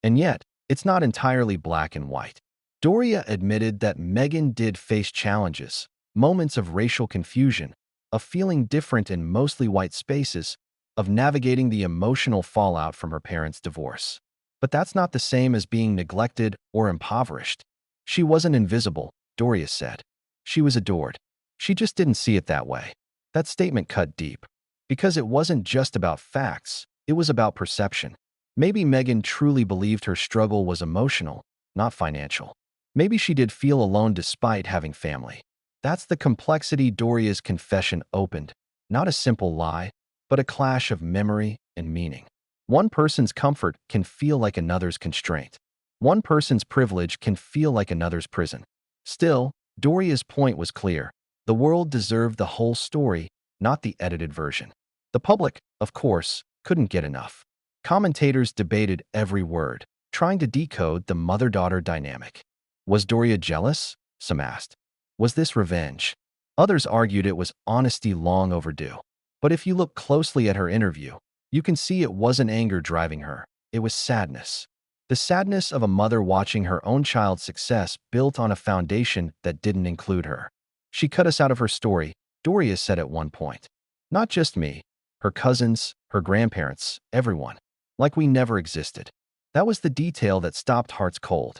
And yet, it's not entirely black and white. Doria admitted that Meghan did face challenges, moments of racial confusion, of feeling different in mostly white spaces, of navigating the emotional fallout from her parents' divorce. But that's not the same as being neglected or impoverished. She wasn't invisible, Doria said. She was adored. She just didn't see it that way. That statement cut deep. Because it wasn't just about facts, it was about perception. Maybe Meghan truly believed her struggle was emotional, not financial. Maybe she did feel alone despite having family. That's the complexity Doria's confession opened. Not a simple lie, but a clash of memory and meaning. One person's comfort can feel like another's constraint. One person's privilege can feel like another's prison. Still, Doria's point was clear. The world deserved the whole story, not the edited version. The public, of course, couldn't get enough. Commentators debated every word, trying to decode the mother-daughter dynamic. Was Doria jealous? Some asked. Was this revenge? Others argued it was honesty long overdue. But if you look closely at her interview, you can see it wasn't anger driving her. It was sadness. The sadness of a mother watching her own child's success built on a foundation that didn't include her. She cut us out of her story, Doria said at one point. Not just me, her cousins, her grandparents, everyone. Like we never existed. That was the detail that stopped hearts cold.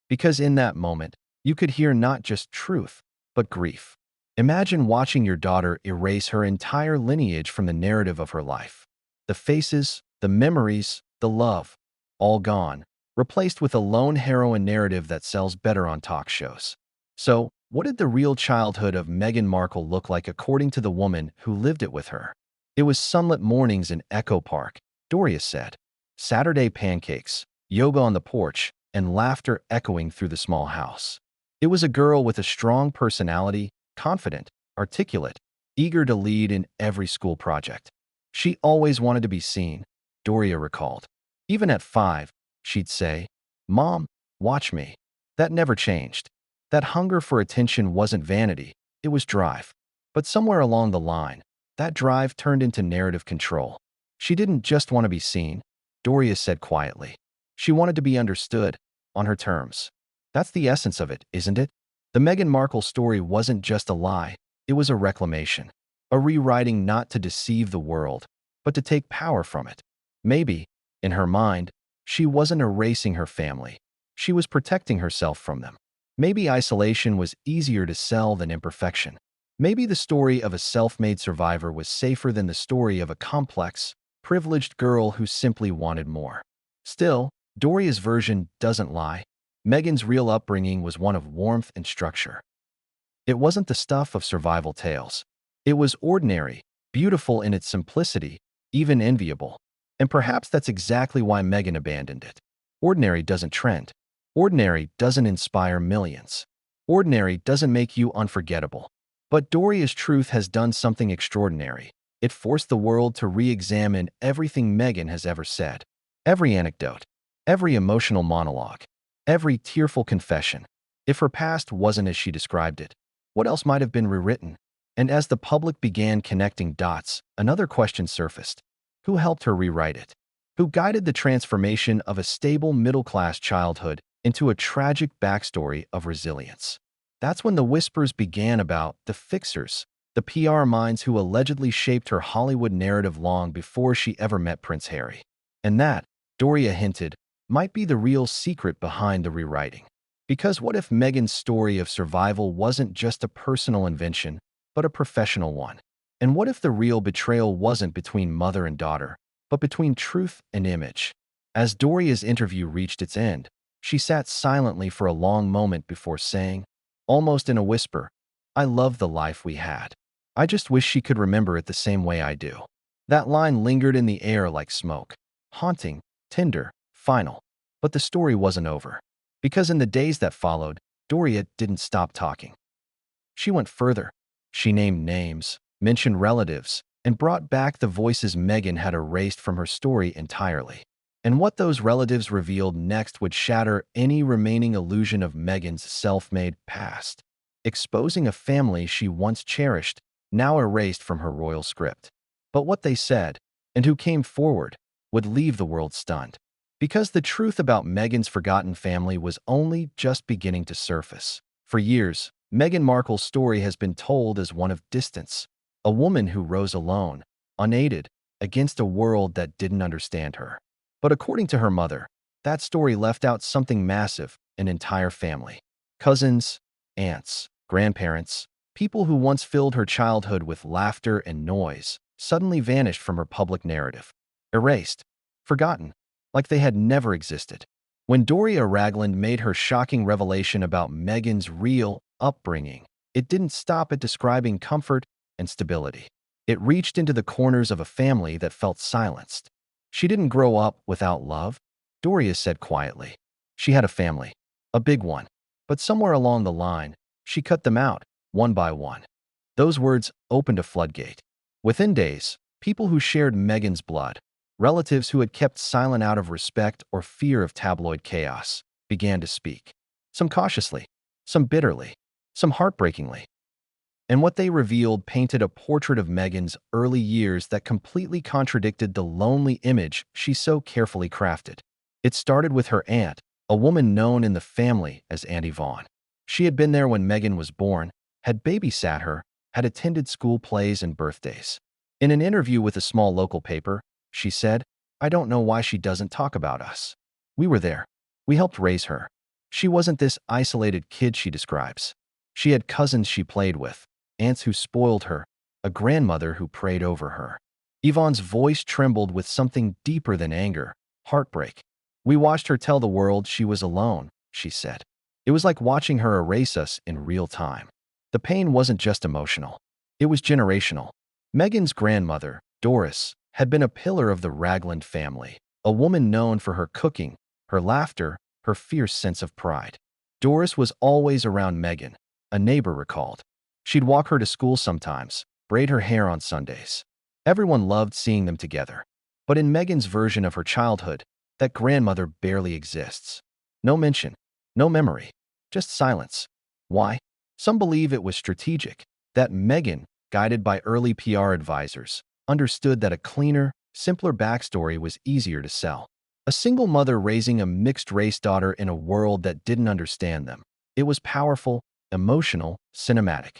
Because in that moment, you could hear not just truth, but grief. Imagine watching your daughter erase her entire lineage from the narrative of her life. The faces, the memories, the love, all gone, replaced with a lone heroine narrative that sells better on talk shows. So, what did the real childhood of Meghan Markle look like according to the woman who lived it with her? It was sunlit mornings in Echo Park, Doria said. Saturday pancakes, yoga on the porch, and laughter echoing through the small house. It was a girl with a strong personality, confident, articulate, eager to lead in every school project. She always wanted to be seen, Doria recalled. Even at 5, she'd say, "Mom, watch me." That never changed. That hunger for attention wasn't vanity, it was drive. But somewhere along the line, that drive turned into narrative control. She didn't just want to be seen, Doria said quietly. She wanted to be understood, on her terms. That's the essence of it, isn't it? The Meghan Markle story wasn't just a lie, it was a reclamation. A rewriting not to deceive the world, but to take power from it. Maybe, in her mind, she wasn't erasing her family. She was protecting herself from them. Maybe isolation was easier to sell than imperfection. Maybe the story of a self-made survivor was safer than the story of a complex, privileged girl who simply wanted more. Still, Doria's version doesn't lie. Meghan's real upbringing was one of warmth and structure. It wasn't the stuff of survival tales. It was ordinary, beautiful in its simplicity, even enviable. And perhaps that's exactly why Meghan abandoned it. Ordinary doesn't trend. Ordinary doesn't inspire millions. Ordinary doesn't make you unforgettable. But Doria's truth has done something extraordinary. It forced the world to re-examine everything Meghan has ever said. Every anecdote, every emotional monologue, every tearful confession. If her past wasn't as she described it, what else might have been rewritten? And as the public began connecting dots, another question surfaced. Who helped her rewrite it? Who guided the transformation of a stable middle-class childhood into a tragic backstory of resilience? That's when the whispers began about the fixers, the PR minds who allegedly shaped her Hollywood narrative long before she ever met Prince Harry. And that, Doria hinted, might be the real secret behind the rewriting. Because what if Meghan's story of survival wasn't just a personal invention, but a professional one? And what if the real betrayal wasn't between mother and daughter, but between truth and image? As Doria's interview reached its end, she sat silently for a long moment before saying, almost in a whisper, "I love the life we had. I just wish she could remember it the same way I do." That line lingered in the air like smoke, haunting, tender, final. But the story wasn't over. Because in the days that followed, Doria didn't stop talking. She went further. She named names, mentioned relatives, and brought back the voices Meghan had erased from her story entirely. And what those relatives revealed next would shatter any remaining illusion of Meghan's self-made past, exposing a family she once cherished, now erased from her royal script. But what they said, and who came forward, would leave the world stunned. Because the truth about Meghan's forgotten family was only just beginning to surface. For years, Meghan Markle's story has been told as one of distance, a woman who rose alone, unaided, against a world that didn't understand her. But according to her mother, that story left out something massive: an entire family. Cousins, aunts, grandparents, people who once filled her childhood with laughter and noise, suddenly vanished from her public narrative. Erased, forgotten, like they had never existed. When Doria Ragland made her shocking revelation about Meghan's real upbringing, it didn't stop at describing comfort and stability. It reached into the corners of a family that felt silenced. She didn't grow up without love, Doria said quietly. She had a family, a big one, but somewhere along the line, she cut them out, one by one. Those words opened a floodgate. Within days, people who shared Meghan's blood, relatives who had kept silent out of respect or fear of tabloid chaos, began to speak. Some cautiously, some bitterly, some heartbreakingly. And what they revealed painted a portrait of Meghan's early years that completely contradicted the lonely image she so carefully crafted. It started with her aunt, a woman known in the family as Aunt Yvonne. She had been there when Meghan was born, had babysat her, had attended school plays and birthdays. In an interview with a small local paper, she said, "I don't know why she doesn't talk about us. We were there. We helped raise her." She wasn't this isolated kid she describes. She had cousins she played with, aunts who spoiled her, a grandmother who prayed over her. Yvonne's voice trembled with something deeper than anger, heartbreak. "We watched her tell the world she was alone," she said. "It was like watching her erase us in real time." The pain wasn't just emotional. It was generational. Meghan's grandmother, Doris, had been a pillar of the Ragland family, a woman known for her cooking, her laughter, her fierce sense of pride. Doris was always around Meghan, a neighbor recalled. She'd walk her to school sometimes, braid her hair on Sundays. Everyone loved seeing them together. But in Meghan's version of her childhood, that grandmother barely exists. No mention, no memory, just silence. Why? Some believe it was strategic, that Meghan, guided by early PR advisors, understood that a cleaner, simpler backstory was easier to sell. A single mother raising a mixed-race daughter in a world that didn't understand them. It was powerful, emotional, cinematic.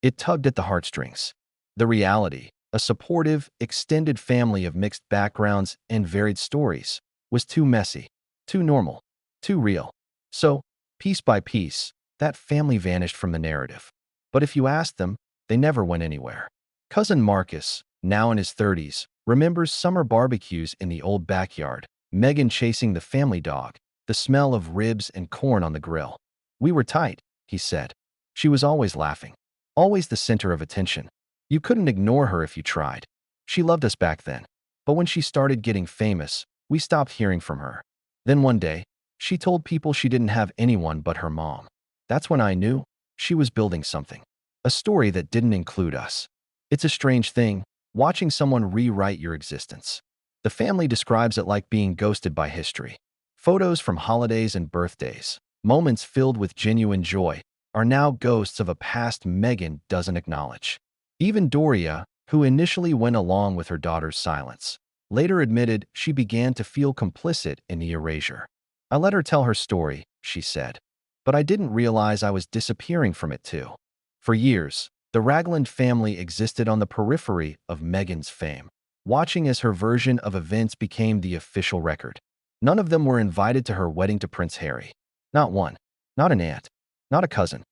It tugged at the heartstrings. The reality, a supportive, extended family of mixed backgrounds and varied stories, was too messy, too normal, too real. So, piece by piece, that family vanished from the narrative. But if you asked them, they never went anywhere. Cousin Marcus, now in his 30s, remembers summer barbecues in the old backyard, Meghan chasing the family dog, the smell of ribs and corn on the grill. "We were tight," he said. "She was always laughing, always the center of attention. You couldn't ignore her if you tried. She loved us back then. But when she started getting famous, we stopped hearing from her. Then one day, she told people she didn't have anyone but her mom. That's when I knew she was building something. A story that didn't include us." It's a strange thing, watching someone rewrite your existence. The family describes it like being ghosted by history. Photos from holidays and birthdays, moments filled with genuine joy, are now ghosts of a past Meghan doesn't acknowledge. Even Doria, who initially went along with her daughter's silence, later admitted she began to feel complicit in the erasure. "I let her tell her story," she said, "but I didn't realize I was disappearing from it too." For years, the Ragland family existed on the periphery of Meghan's fame, watching as her version of events became the official record. None of them were invited to her wedding to Prince Harry. Not one. Not an aunt. Not a cousin.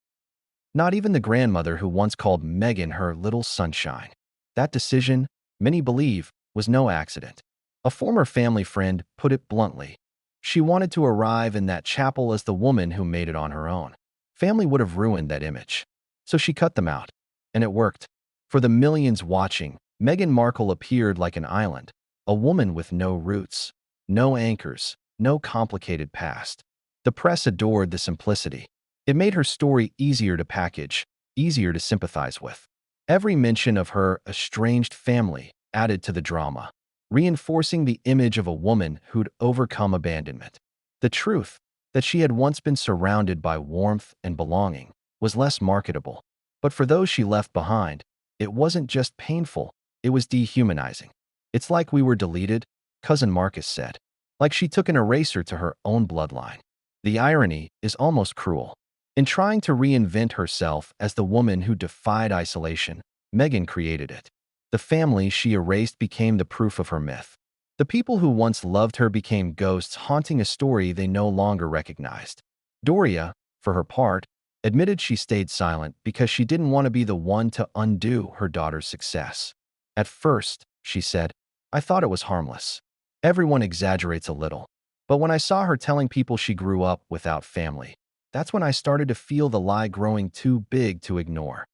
Not even the grandmother who once called Meghan her little sunshine. That decision, many believe, was no accident. A former family friend put it bluntly. She wanted to arrive in that chapel as the woman who made it on her own. Family would have ruined that image. So she cut them out. And it worked. For the millions watching, Meghan Markle appeared like an island, a woman with no roots, no anchors, no complicated past. The press adored the simplicity. It made her story easier to package, easier to sympathize with. Every mention of her estranged family added to the drama, reinforcing the image of a woman who'd overcome abandonment. The truth, that she had once been surrounded by warmth and belonging, was less marketable. But for those she left behind, it wasn't just painful, it was dehumanizing. "It's like we were deleted," Cousin Marcus said. like she took an eraser to her own bloodline. The irony is almost cruel. In trying to reinvent herself as the woman who defied isolation, Meghan created it. The family she erased became the proof of her myth. The people who once loved her became ghosts haunting a story they no longer recognized. Doria, for her part, admitted she stayed silent because she didn't want to be the one to undo her daughter's success. At first, she said, I thought it was harmless. Everyone exaggerates a little. But when I saw her telling people she grew up without family, that's when I started to feel the lie growing too big to ignore.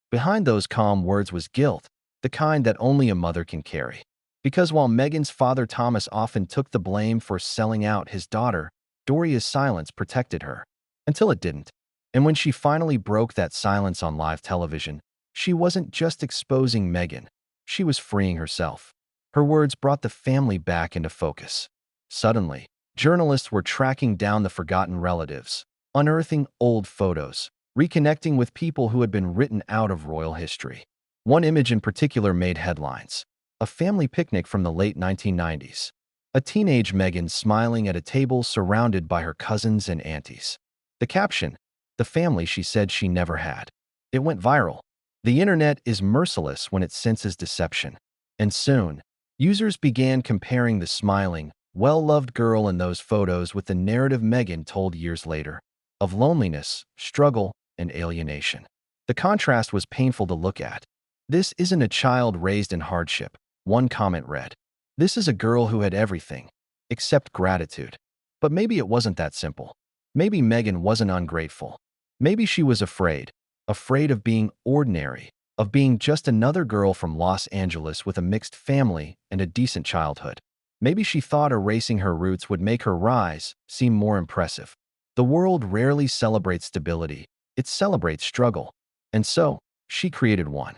Behind those calm words was guilt, the kind that only a mother can carry. Because while Meghan's father Thomas often took the blame for selling out his daughter, Doria's silence protected her. Until it didn't. And when she finally broke that silence on live television, she wasn't just exposing Meghan. She was freeing herself. Her words brought the family back into focus. Suddenly, journalists were tracking down the forgotten relatives, unearthing old photos, reconnecting with people who had been written out of royal history. One image in particular made headlines. A family picnic from the late 1990s. A teenage Meghan smiling at a table surrounded by her cousins and aunties. The caption, the family she said she never had. It went viral. The internet is merciless when it senses deception. And soon, users began comparing the smiling, well-loved girl in those photos with the narrative Meghan told years later, of loneliness, struggle, and alienation. The contrast was painful to look at. This isn't a child raised in hardship, one comment read. This is a girl who had everything, except gratitude. But maybe it wasn't that simple. Maybe Meghan wasn't ungrateful. Maybe she was afraid of being ordinary, of being just another girl from Los Angeles with a mixed family and a decent childhood. Maybe she thought erasing her roots would make her rise seem more impressive. The world rarely celebrates stability, it celebrates struggle. And so, she created one.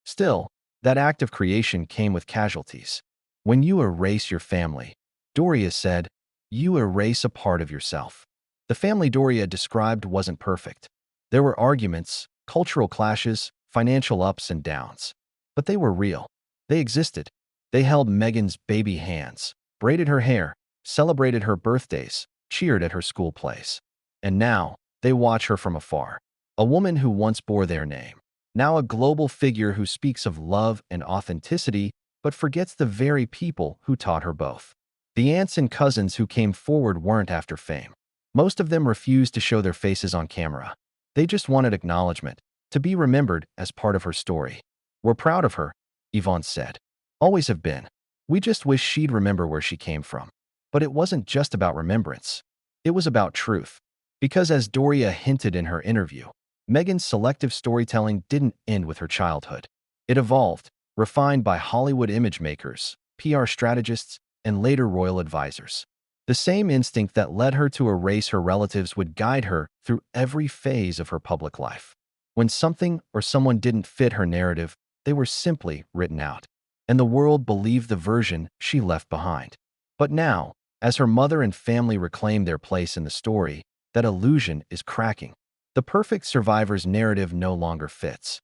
Still, that act of creation came with casualties. When you erase your family, Doria said, you erase a part of yourself. The family Doria described wasn't perfect. There were arguments, cultural clashes, financial ups and downs. But they were real. They existed. They held Meghan's baby hands, braided her hair, celebrated her birthdays, cheered at her school plays. And now, they watch her from afar. A woman who once bore their name. Now a global figure who speaks of love and authenticity, but forgets the very people who taught her both. The aunts and cousins who came forward weren't after fame. Most of them refused to show their faces on camera. They just wanted acknowledgement, to be remembered as part of her story. We're proud of her, Yvonne said. Always have been. We just wish she'd remember where she came from. But it wasn't just about remembrance. It was about truth. Because as Doria hinted in her interview, Meghan's selective storytelling didn't end with her childhood. It evolved, refined by Hollywood image makers, PR strategists, and later royal advisors. The same instinct that led her to erase her relatives would guide her through every phase of her public life. When something or someone didn't fit her narrative, they were simply written out. And the world believed the version she left behind. But now, as her mother and family reclaim their place in the story, that illusion is cracking. The perfect survivor's narrative no longer fits.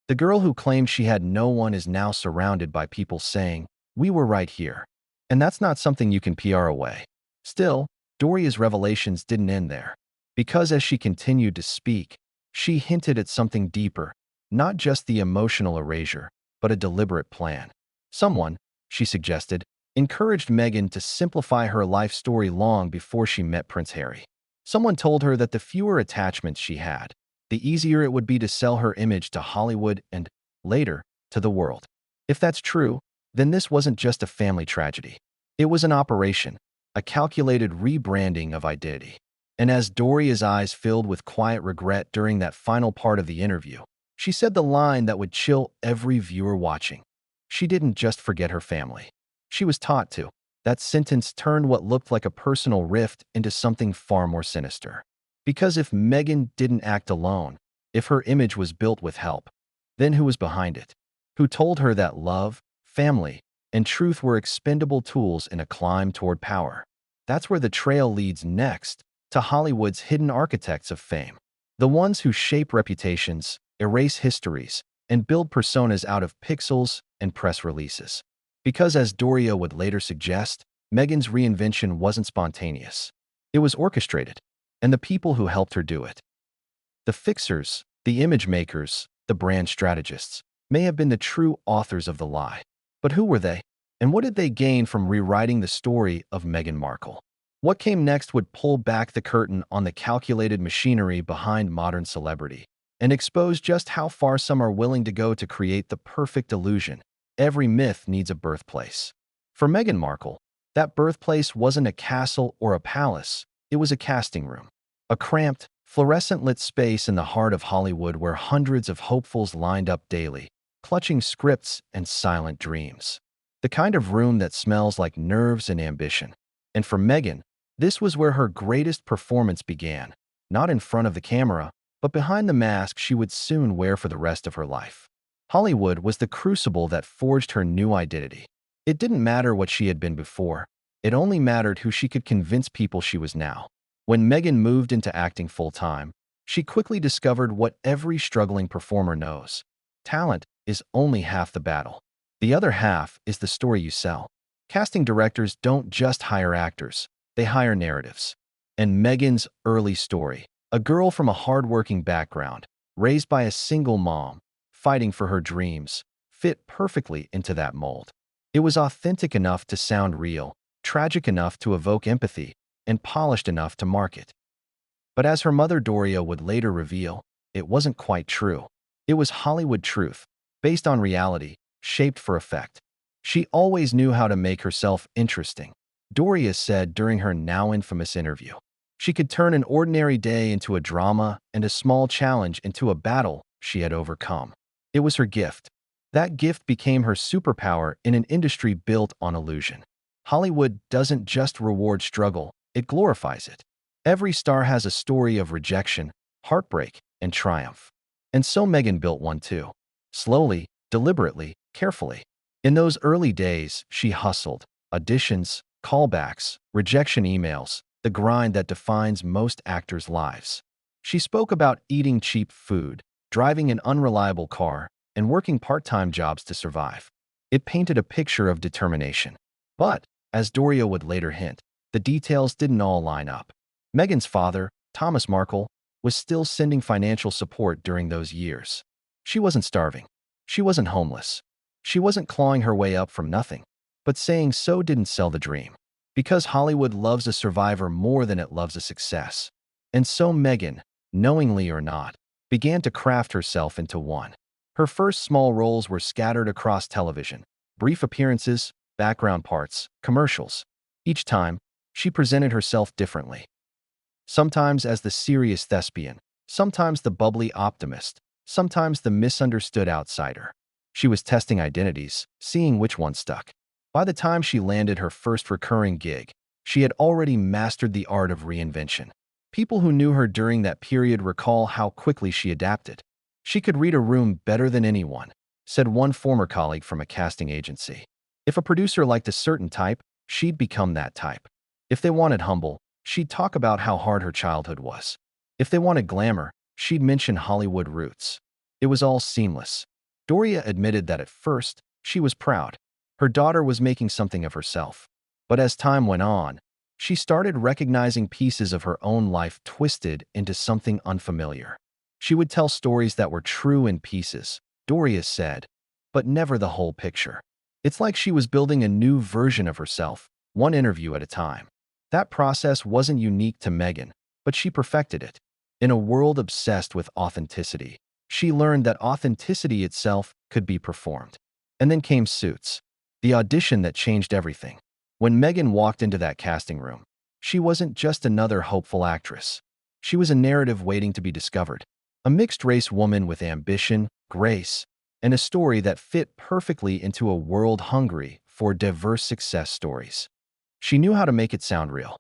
The girl who claimed she had no one is now surrounded by people saying, we were right here. And that's not something you can PR away. Still, Doria's revelations didn't end there. Because as she continued to speak, she hinted at something deeper, not just the emotional erasure, but a deliberate plan. Someone, she suggested, encouraged Meghan to simplify her life story long before she met Prince Harry. Someone told her that the fewer attachments she had, the easier it would be to sell her image to Hollywood and, later, to the world. If that's true, then this wasn't just a family tragedy. It was an operation, a calculated rebranding of identity. And as Doria's eyes filled with quiet regret during that final part of the interview, she said the line that would chill every viewer watching. She didn't just forget her family. She was taught to. That sentence turned what looked like a personal rift into something far more sinister. Because if Meghan didn't act alone, if her image was built with help, then who was behind it? Who told her that love, family, and truth were expendable tools in a climb toward power? That's where the trail leads next, to Hollywood's hidden architects of fame. The ones who shape reputations, erase histories, and build personas out of pixels and press releases. Because as Doria would later suggest, Meghan's reinvention wasn't spontaneous. It was orchestrated, and the people who helped her do it, the fixers, the image makers, the brand strategists, may have been the true authors of the lie. But who were they? And what did they gain from rewriting the story of Meghan Markle? What came next would pull back the curtain on the calculated machinery behind modern celebrity and expose just how far some are willing to go to create the perfect illusion. Every myth needs a birthplace. For Meghan Markle, that birthplace wasn't a castle or a palace, it was a casting room. A cramped, fluorescent-lit space in the heart of Hollywood where hundreds of hopefuls lined up daily, clutching scripts and silent dreams. The kind of room that smells like nerves and ambition. And for Meghan, this was where her greatest performance began, not in front of the camera, but behind the mask she would soon wear for the rest of her life. Hollywood was the crucible that forged her new identity. It didn't matter what she had been before. It only mattered who she could convince people she was now. When Meghan moved into acting full-time, she quickly discovered what every struggling performer knows. Talent is only half the battle. The other half is the story you sell. Casting directors don't just hire actors, they hire narratives. And Meghan's early story, a girl from a hard-working background, raised by a single mom, fighting for her dreams, fit perfectly into that mold. It was authentic enough to sound real, tragic enough to evoke empathy, and polished enough to market. But as her mother Doria would later reveal, it wasn't quite true. It was Hollywood truth, based on reality, shaped for effect. She always knew how to make herself interesting. Doria said during her now infamous interview, she could turn an ordinary day into a drama and a small challenge into a battle she had overcome. It was her gift. That gift became her superpower in an industry built on illusion. Hollywood doesn't just reward struggle, it glorifies it. Every star has a story of rejection, heartbreak, and triumph. And so Meghan built one too. Slowly, deliberately, carefully. In those early days, she hustled. Auditions, callbacks, rejection emails, the grind that defines most actors' lives. She spoke about eating cheap food, driving an unreliable car, and working part-time jobs to survive. It painted a picture of determination. But, as Doria would later hint, the details didn't all line up. Meghan's father, Thomas Markle, was still sending financial support during those years. She wasn't starving. She wasn't homeless. She wasn't clawing her way up from nothing. But saying so didn't sell the dream. Because Hollywood loves a survivor more than it loves a success. And so Meghan, knowingly or not, began to craft herself into one. Her first small roles were scattered across television. Brief appearances, background parts, commercials. Each time, she presented herself differently. Sometimes as the serious thespian, sometimes the bubbly optimist, sometimes the misunderstood outsider. She was testing identities, seeing which one stuck. By the time she landed her first recurring gig, she had already mastered the art of reinvention. People who knew her during that period recall how quickly she adapted. She could read a room better than anyone, said one former colleague from a casting agency. If a producer liked a certain type, she'd become that type. If they wanted humble, she'd talk about how hard her childhood was. If they wanted glamour, she'd mention Hollywood roots. It was all seamless. Doria admitted that at first, she was proud. Her daughter was making something of herself. But as time went on, she started recognizing pieces of her own life twisted into something unfamiliar. She would tell stories that were true in pieces, Doria said, but never the whole picture. It's like she was building a new version of herself, one interview at a time. That process wasn't unique to Meghan, but she perfected it. In a world obsessed with authenticity, she learned that authenticity itself could be performed. And then came Suits, the audition that changed everything. When Meghan walked into that casting room, she wasn't just another hopeful actress. She was a narrative waiting to be discovered. A mixed-race woman with ambition, grace, and a story that fit perfectly into a world hungry for diverse success stories. She knew how to make it sound real.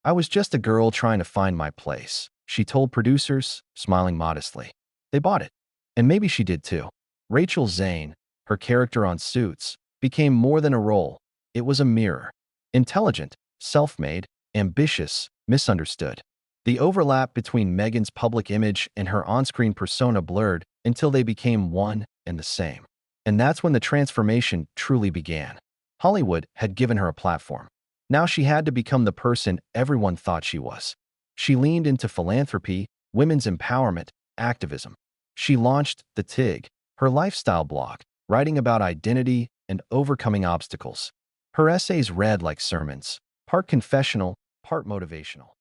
"I was just a girl trying to find my place," she told producers, smiling modestly. They bought it. And maybe she did too. Rachel Zane, her character on Suits, became more than a role. It was a mirror. Intelligent, self-made, ambitious, misunderstood. The overlap between Meghan's public image and her on-screen persona blurred until they became one and the same. And that's when the transformation truly began. Hollywood had given her a platform. Now she had to become the person everyone thought she was. She leaned into philanthropy, women's empowerment, activism. She launched The TIG, her lifestyle blog, writing about identity and overcoming obstacles. Her essays read like sermons, part confessional, part motivational.